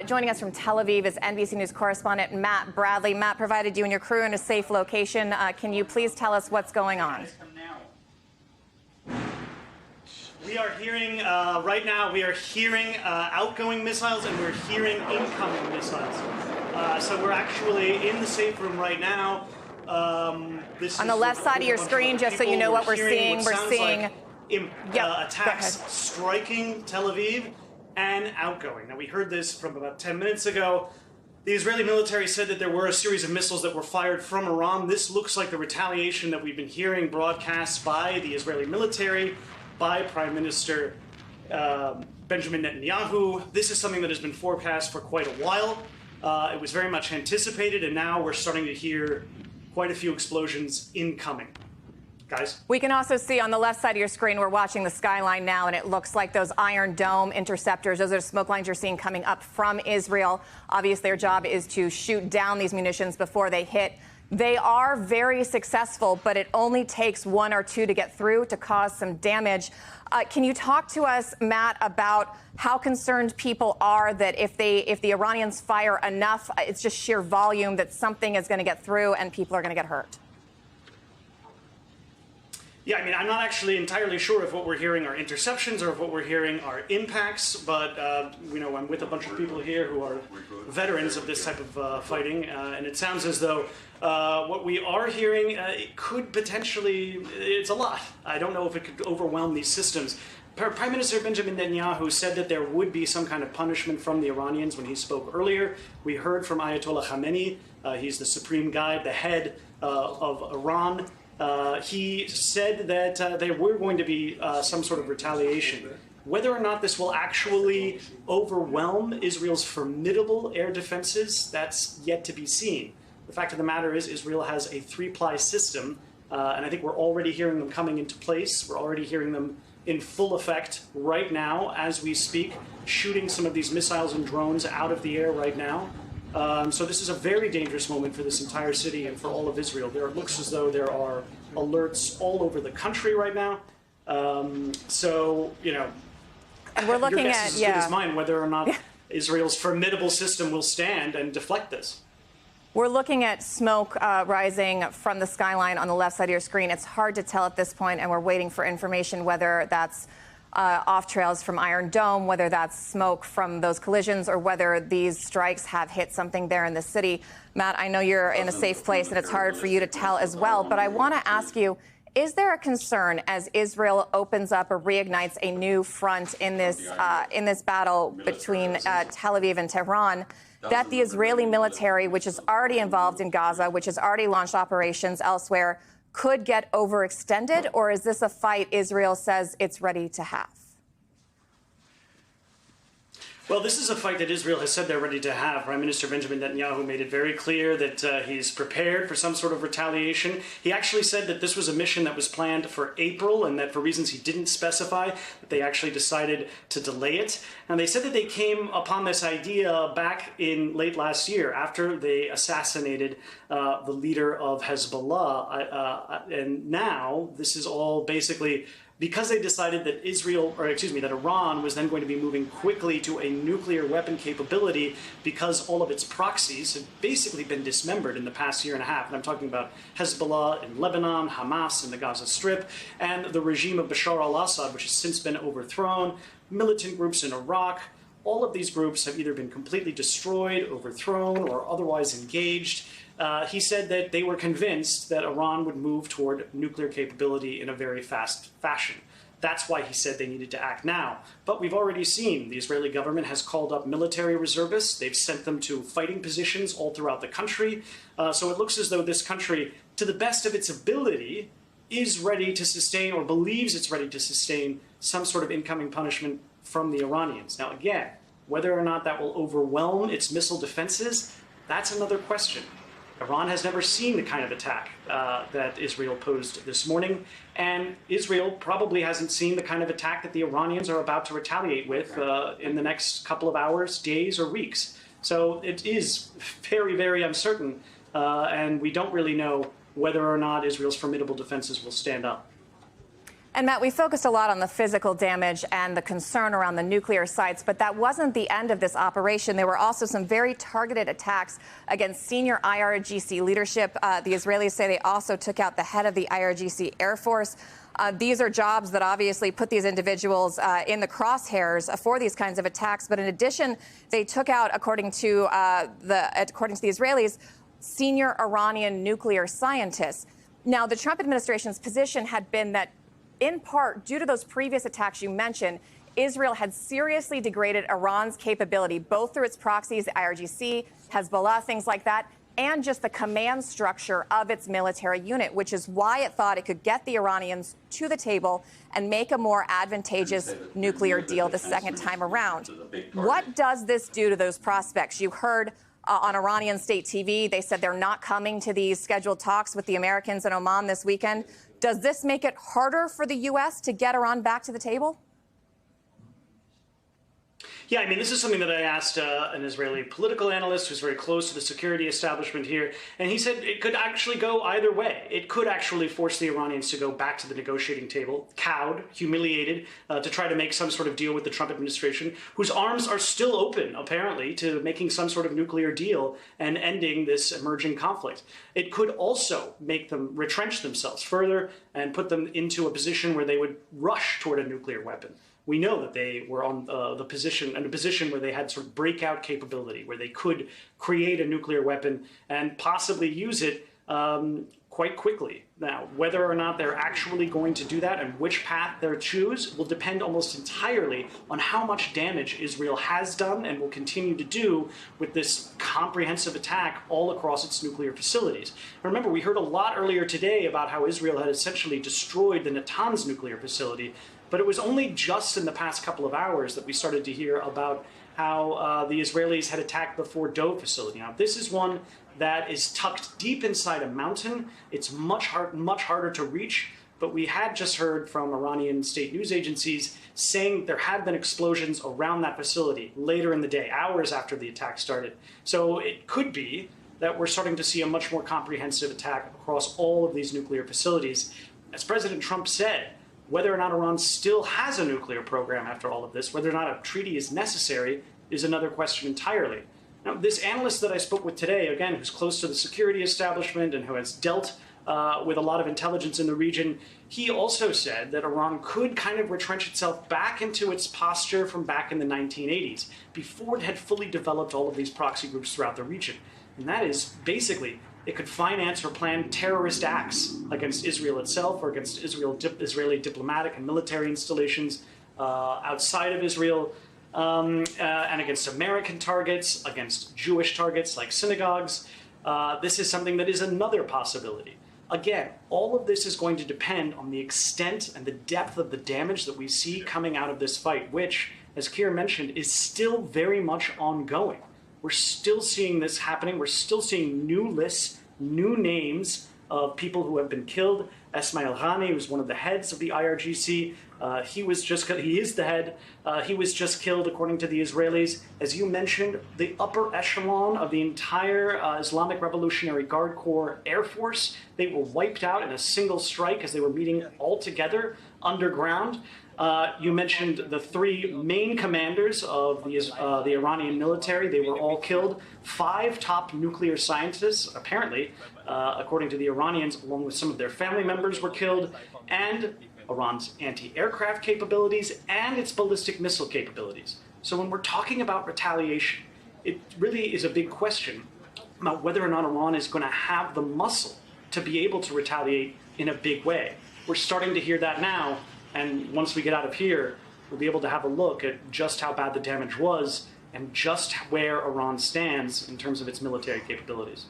Joining us from Tel Aviv is NBC News correspondent Matt Bradley. Matt, provided you and your crew in a safe location. Can you please tell us what's going on? We are hearing, right now, we are hearing outgoing missiles and we're hearing incoming missiles. So we're actually in the safe room right now. This on the left side of your screen, just so you know what we're seeing, we're seeing attacks striking Tel Aviv and outgoing. Now, we heard this from about 10 minutes ago. The Israeli military said that there were a series of missiles that were fired from Iran. This looks like the retaliation that we've been hearing broadcast by the Israeli military, by Prime Minister Benjamin Netanyahu. This is something that has been forecast for quite a while. It was very much anticipated, and now we're starting to hear quite a few explosions incoming. Guys? We can also see on the left side of your screen, we're watching the skyline now, and it looks like those Iron Dome interceptors, those are the smoke lines you're seeing coming up from Israel. Obviously, their job is to shoot down these munitions before they hit. They are very successful, but it only takes one or two to get through to cause some damage. Can you talk to us, Matt, about how concerned people are that if the Iranians fire enough, it's just sheer volume, that something is going to get through and people are going to get hurt? Yeah, I mean, I'm not actually entirely sure if what we're hearing are interceptions or if what we're hearing are impacts, but, you know, I'm with a bunch of people here who are veterans of this type of fighting, and it sounds as though what we are hearing, it could potentially, it's a lot. I don't know if it could overwhelm these systems. Prime Minister Benjamin Netanyahu said that there would be some kind of punishment from the Iranians when he spoke earlier. We heard from Ayatollah Khamenei. He's the supreme guide, the head of Iran. He said that there were going to be some sort of retaliation. Whether or not this will actually overwhelm Israel's formidable air defenses, that's yet to be seen. The fact of the matter is Israel has a three-ply system, and I think we're already hearing them coming into place. We're already hearing them in full effect right now as we speak, shooting some of these missiles and drones out of the air right now. So this is a very dangerous moment for this entire city and for all of Israel. It looks as though there are alerts all over the country right now. So, you know, and we're looking your guess is as good as mine whether or not Israel's formidable system will stand and deflect this. We're looking at smoke rising from the skyline on the left side of your screen. It's hard to tell at this point, and we're waiting for information whether that's off trails from Iron Dome, whether that's smoke from those collisions, or whether these strikes have hit something there in the city. Matt, I know you're in a safe place and it's hard for you to tell as well, but I want to ask you, is there a concern as Israel opens up or reignites a new front in this battle between Tel Aviv and Tehran, that the Israeli military, which is already involved in Gaza, which has already launched operations elsewhere, could get overextended, or is this a fight Israel says it's ready to have? Well, this is a fight that Israel has said they're ready to have. Prime Minister Benjamin Netanyahu made it very clear that he's prepared for some sort of retaliation. He actually said that this was a mission that was planned for April, and that for reasons he didn't specify, that they actually decided to delay it. And they said that they came upon this idea back in late last year after they assassinated the leader of Hezbollah. And now this is all basically because they decided that that Iran was then going to be moving quickly to a nuclear weapon capability because all of its proxies had basically been dismembered in the past year and a half. And I'm talking about Hezbollah in Lebanon, Hamas in the Gaza Strip, and the regime of Bashar al-Assad, which has since been overthrown, militant groups in Iraq. All of these groups have either been completely destroyed, overthrown, or otherwise engaged. He said that they were convinced that Iran would move toward nuclear capability in a very fast fashion. That's why he said they needed to act now. But we've already seen the Israeli government has called up military reservists. They've sent them to fighting positions all throughout the country. So it looks as though this country, to the best of its ability, is ready to sustain, or believes it's ready to sustain, some sort of incoming punishment from the Iranians. Now, again, whether or not that will overwhelm its missile defenses, that's another question. Iran has never seen the kind of attack that Israel posed this morning, and Israel probably hasn't seen the kind of attack that the Iranians are about to retaliate with in the next couple of hours, days, or weeks. So it is very, very uncertain, and we don't really know whether or not Israel's formidable defenses will stand up. And Matt, we focused a lot on the physical damage and the concern around the nuclear sites, but that wasn't the end of this operation. There were also some very targeted attacks against senior IRGC leadership. The Israelis say they also took out the head of the IRGC Air Force. These are jobs that obviously put these individuals in the crosshairs for these kinds of attacks. But in addition, they took out, according to the Israelis, senior Iranian nuclear scientists. Now, the Trump administration's position had been that, in part, due to those previous attacks you mentioned, Israel had seriously degraded Iran's capability, both through its proxies, the IRGC, Hezbollah, things like that, and just the command structure of its military unit, which is why it thought it could get the Iranians to the table and make a more advantageous nuclear deal the second time around. What does this do to those prospects? You heard on Iranian state TV, they said they're not coming to these scheduled talks with the Americans in Oman this weekend. Does this make it harder for the U.S. to get Iran back to the table? Yeah, I mean, this is something that I asked an Israeli political analyst who's very close to the security establishment here, and he said it could actually go either way. It could actually force the Iranians to go back to the negotiating table, cowed, humiliated, to try to make some sort of deal with the Trump administration, whose arms are still open, apparently, to making some sort of nuclear deal and ending this emerging conflict. It could also make them retrench themselves further and put them into a position where they would rush toward a nuclear weapon. We know that they were on a position where they had sort of breakout capability, where they could create a nuclear weapon and possibly use it quite quickly. Now, whether or not they're actually going to do that and which path they'll choose will depend almost entirely on how much damage Israel has done and will continue to do with this comprehensive attack all across its nuclear facilities. Remember, we heard a lot earlier today about how Israel had essentially destroyed the Natanz nuclear facility. But it was only just in the past couple of hours that we started to hear about how the Israelis had attacked the Fort Dove facility. Now, this is one that is tucked deep inside a mountain. It's much harder to reach. But we had just heard from Iranian state news agencies saying there had been explosions around that facility later in the day, hours after the attack started. So it could be that we're starting to see a much more comprehensive attack across all of these nuclear facilities. As President Trump said, whether or not Iran still has a nuclear program after all of this, whether or not a treaty is necessary, is another question entirely. Now, this analyst that I spoke with today, again, who's close to the security establishment and who has dealt with a lot of intelligence in the region, he also said that Iran could kind of retrench itself back into its posture from back in the 1980s, before it had fully developed all of these proxy groups throughout the region. And that is basically, it could finance or plan terrorist acts against Israel itself or against Israeli diplomatic and military installations outside of Israel, and against American targets, against Jewish targets like synagogues. This is something that is another possibility. Again, all of this is going to depend on the extent and the depth of the damage that we see coming out of this fight, which, as Keir mentioned, is still very much ongoing. We're still seeing this happening. We're still seeing new lists, new names of people who have been killed. Esmail Ghani, who's one of the heads of the IRGC, he is the head. He was just killed, according to the Israelis. As you mentioned, the upper echelon of the entire Islamic Revolutionary Guard Corps Air Force, they were wiped out in a single strike as they were meeting all together underground. You mentioned the three main commanders of the Iranian military. They were all killed. 5 top nuclear scientists, apparently, according to the Iranians, along with some of their family members, were killed. And Iran's anti-aircraft capabilities and its ballistic missile capabilities. So when we're talking about retaliation, it really is a big question about whether or not Iran is going to have the muscle to be able to retaliate in a big way. We're starting to hear that now. And once we get out of here, we'll be able to have a look at just how bad the damage was and just where Iran stands in terms of its military capabilities.